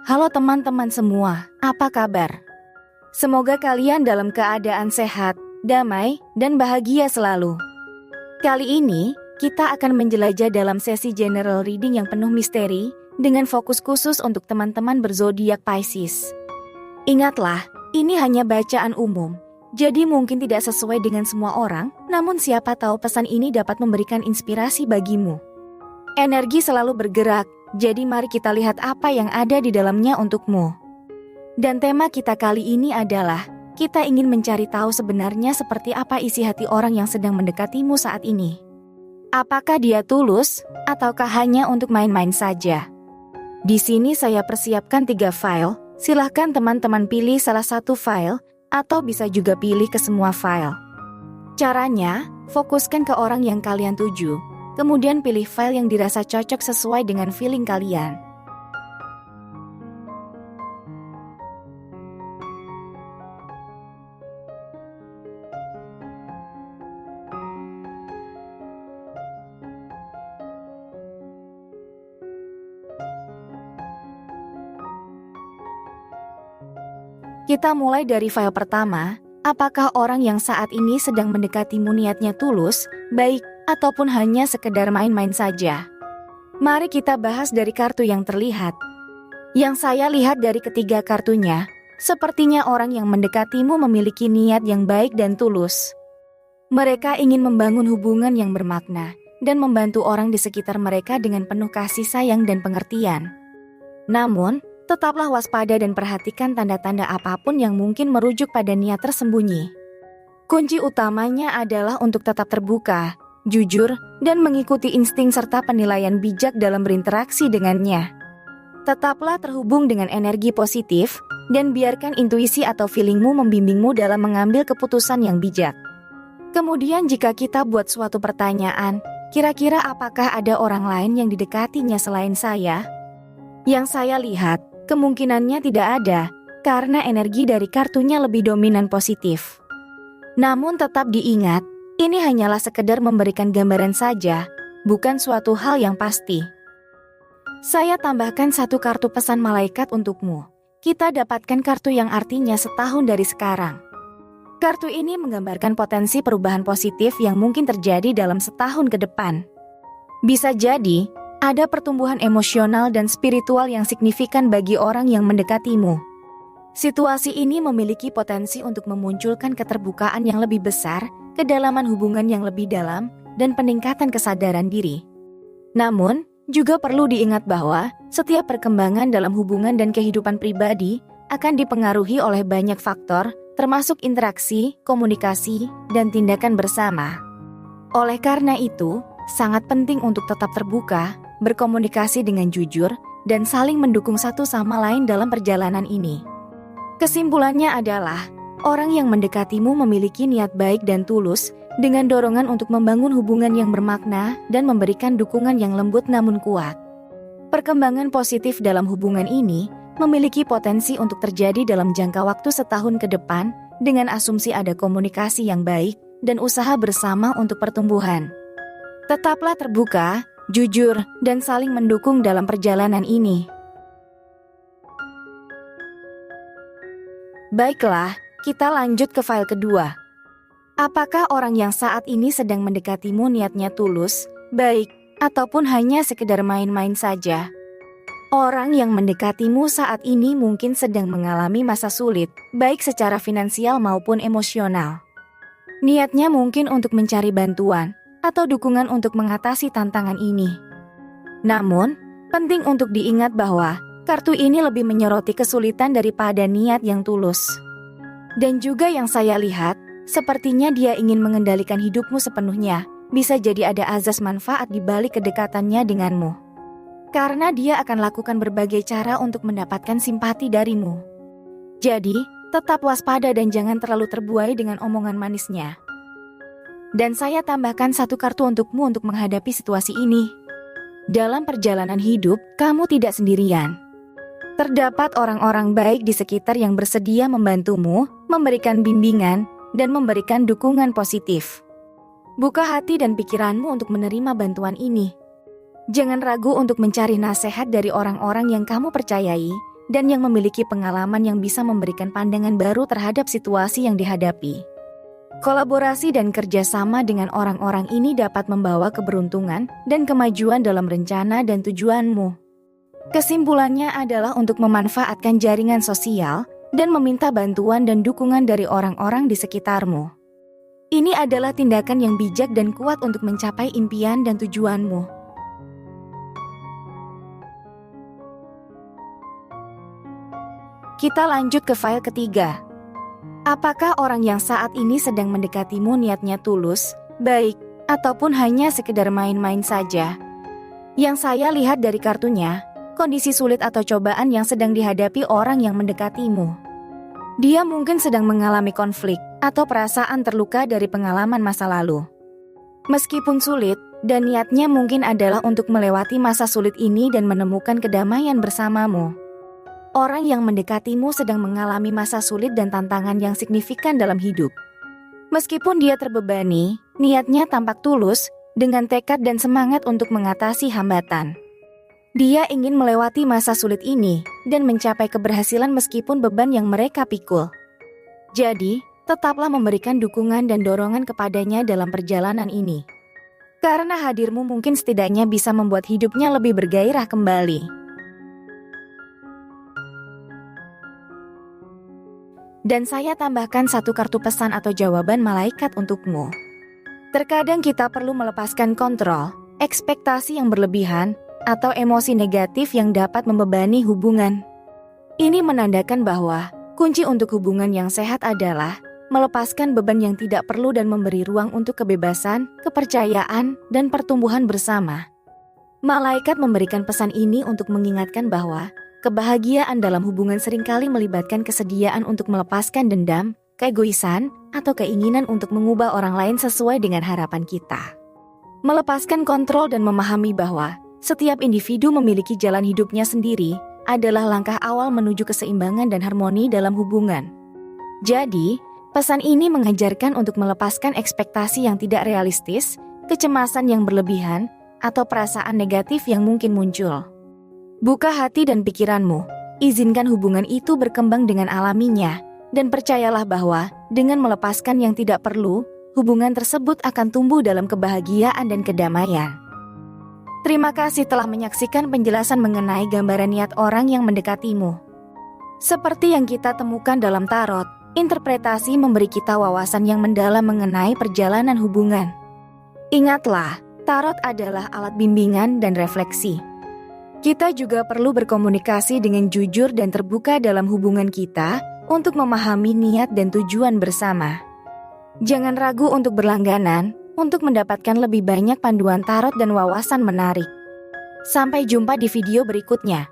Halo teman-teman semua, apa kabar? Semoga kalian dalam keadaan sehat, damai, dan bahagia selalu. Kali ini, kita akan menjelajah dalam sesi general reading yang penuh misteri, dengan fokus khusus untuk teman-teman berzodiak Pisces. Ingatlah, ini hanya bacaan umum, jadi mungkin tidak sesuai dengan semua orang, namun siapa tahu pesan ini dapat memberikan inspirasi bagimu. Energi selalu bergerak, jadi mari kita lihat apa yang ada di dalamnya untukmu. Dan tema kita kali ini adalah, kita ingin mencari tahu sebenarnya seperti apa isi hati orang yang sedang mendekatimu saat ini. Apakah dia tulus, ataukah hanya untuk main-main saja? Di sini saya persiapkan 3 file, silahkan teman-teman pilih salah satu file, atau bisa juga pilih ke semua file. Caranya, fokuskan ke orang yang kalian tuju, kemudian pilih file yang dirasa cocok sesuai dengan feeling kalian. Kita mulai dari file pertama, apakah orang yang saat ini sedang mendekatimu niatnya tulus, baik, ataupun hanya sekedar main-main saja? Mari kita bahas dari kartu yang terlihat. Yang saya lihat dari ketiga kartunya, sepertinya orang yang mendekatimu memiliki niat yang baik dan tulus. Mereka ingin membangun hubungan yang bermakna, dan membantu orang di sekitar mereka dengan penuh kasih sayang dan pengertian. Namun, tetaplah waspada dan perhatikan tanda-tanda apapun yang mungkin merujuk pada niat tersembunyi. Kunci utamanya adalah untuk tetap terbuka, jujur, dan mengikuti insting serta penilaian bijak dalam berinteraksi dengannya. Tetaplah terhubung dengan energi positif, dan biarkan intuisi atau feelingmu membimbingmu dalam mengambil keputusan yang bijak. Kemudian jika kita buat suatu pertanyaan, kira-kira apakah ada orang lain yang didekatinya selain saya? Yang saya lihat, kemungkinannya tidak ada, karena energi dari kartunya lebih dominan positif. Namun tetap diingat, ini hanyalah sekedar memberikan gambaran saja, bukan suatu hal yang pasti. Saya tambahkan satu kartu pesan malaikat untukmu. Kita dapatkan kartu yang artinya setahun dari sekarang. Kartu ini menggambarkan potensi perubahan positif yang mungkin terjadi dalam setahun ke depan. Bisa jadi, ada pertumbuhan emosional dan spiritual yang signifikan bagi orang yang mendekatimu. Situasi ini memiliki potensi untuk memunculkan keterbukaan yang lebih besar, kedalaman hubungan yang lebih dalam, dan peningkatan kesadaran diri. Namun, juga perlu diingat bahwa setiap perkembangan dalam hubungan dan kehidupan pribadi akan dipengaruhi oleh banyak faktor, termasuk interaksi, komunikasi, dan tindakan bersama. Oleh karena itu, sangat penting untuk tetap terbuka, berkomunikasi dengan jujur, dan saling mendukung satu sama lain dalam perjalanan ini. Kesimpulannya adalah, orang yang mendekatimu memiliki niat baik dan tulus, dengan dorongan untuk membangun hubungan yang bermakna dan memberikan dukungan yang lembut namun kuat. Perkembangan positif dalam hubungan ini memiliki potensi untuk terjadi dalam jangka waktu setahun ke depan, dengan asumsi ada komunikasi yang baik dan usaha bersama untuk pertumbuhan. Tetaplah terbuka, jujur, dan saling mendukung dalam perjalanan ini. Baiklah, kita lanjut ke file kedua. Apakah orang yang saat ini sedang mendekatimu niatnya tulus, baik, ataupun hanya sekedar main-main saja? Orang yang mendekatimu saat ini mungkin sedang mengalami masa sulit, baik secara finansial maupun emosional. Niatnya mungkin untuk mencari bantuan atau dukungan untuk mengatasi tantangan ini. Namun, penting untuk diingat bahwa kartu ini lebih menyoroti kesulitan daripada niat yang tulus. Dan juga yang saya lihat, sepertinya dia ingin mengendalikan hidupmu sepenuhnya. Bisa jadi ada azas manfaat di balik kedekatannya denganmu. Karena dia akan lakukan berbagai cara untuk mendapatkan simpati darimu. Jadi, tetap waspada dan jangan terlalu terbuai dengan omongan manisnya. Dan saya tambahkan satu kartu untukmu untuk menghadapi situasi ini. Dalam perjalanan hidup, kamu tidak sendirian. Terdapat orang-orang baik di sekitar yang bersedia membantumu, memberikan bimbingan, dan memberikan dukungan positif. Buka hati dan pikiranmu untuk menerima bantuan ini. Jangan ragu untuk mencari nasihat dari orang-orang yang kamu percayai, dan yang memiliki pengalaman yang bisa memberikan pandangan baru terhadap situasi yang dihadapi. Kolaborasi dan kerjasama dengan orang-orang ini dapat membawa keberuntungan dan kemajuan dalam rencana dan tujuanmu. Kesimpulannya adalah untuk memanfaatkan jaringan sosial dan meminta bantuan dan dukungan dari orang-orang di sekitarmu. Ini adalah tindakan yang bijak dan kuat untuk mencapai impian dan tujuanmu. Kita lanjut ke file ketiga. Apakah orang yang saat ini sedang mendekatimu niatnya tulus, baik, ataupun hanya sekedar main-main saja? Yang saya lihat dari kartunya, kondisi sulit atau cobaan yang sedang dihadapi orang yang mendekatimu. Dia mungkin sedang mengalami konflik atau perasaan terluka dari pengalaman masa lalu. Meskipun sulit, dan niatnya mungkin adalah untuk melewati masa sulit ini dan menemukan kedamaian bersamamu. Orang yang mendekatimu sedang mengalami masa sulit dan tantangan yang signifikan dalam hidup. Meskipun dia terbebani, niatnya tampak tulus, dengan tekad dan semangat untuk mengatasi hambatan. Dia ingin melewati masa sulit ini, dan mencapai keberhasilan meskipun beban yang mereka pikul. Jadi, tetaplah memberikan dukungan dan dorongan kepadanya dalam perjalanan ini. Karena hadirmu mungkin setidaknya bisa membuat hidupnya lebih bergairah kembali. Dan saya tambahkan satu kartu pesan atau jawaban malaikat untukmu. Terkadang kita perlu melepaskan kontrol, ekspektasi yang berlebihan, atau emosi negatif yang dapat membebani hubungan. Ini menandakan bahwa kunci untuk hubungan yang sehat adalah melepaskan beban yang tidak perlu dan memberi ruang untuk kebebasan, kepercayaan, dan pertumbuhan bersama. Malaikat memberikan pesan ini untuk mengingatkan bahwa kebahagiaan dalam hubungan seringkali melibatkan kesediaan untuk melepaskan dendam, keegoisan, atau keinginan untuk mengubah orang lain sesuai dengan harapan kita. Melepaskan kontrol dan memahami bahwa setiap individu memiliki jalan hidupnya sendiri adalah langkah awal menuju keseimbangan dan harmoni dalam hubungan. Jadi, pesan ini mengajarkan untuk melepaskan ekspektasi yang tidak realistis, kecemasan yang berlebihan, atau perasaan negatif yang mungkin muncul. Buka hati dan pikiranmu, izinkan hubungan itu berkembang dengan alaminya, dan percayalah bahwa dengan melepaskan yang tidak perlu, hubungan tersebut akan tumbuh dalam kebahagiaan dan kedamaian. Terima kasih telah menyaksikan penjelasan mengenai gambaran niat orang yang mendekatimu. Seperti yang kita temukan dalam tarot, interpretasi memberi kita wawasan yang mendalam mengenai perjalanan hubungan. Ingatlah, tarot adalah alat bimbingan dan refleksi. Kita juga perlu berkomunikasi dengan jujur dan terbuka dalam hubungan kita untuk memahami niat dan tujuan bersama. Jangan ragu untuk berlangganan untuk mendapatkan lebih banyak panduan tarot dan wawasan menarik. Sampai jumpa di video berikutnya.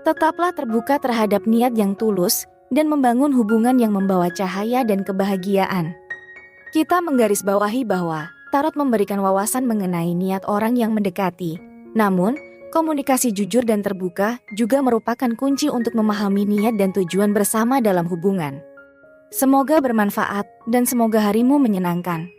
Tetaplah terbuka terhadap niat yang tulus dan membangun hubungan yang membawa cahaya dan kebahagiaan. Kita menggarisbawahi bahwa tarot memberikan wawasan mengenai niat orang yang mendekati. Namun, komunikasi jujur dan terbuka juga merupakan kunci untuk memahami niat dan tujuan bersama dalam hubungan. Semoga bermanfaat dan semoga harimu menyenangkan.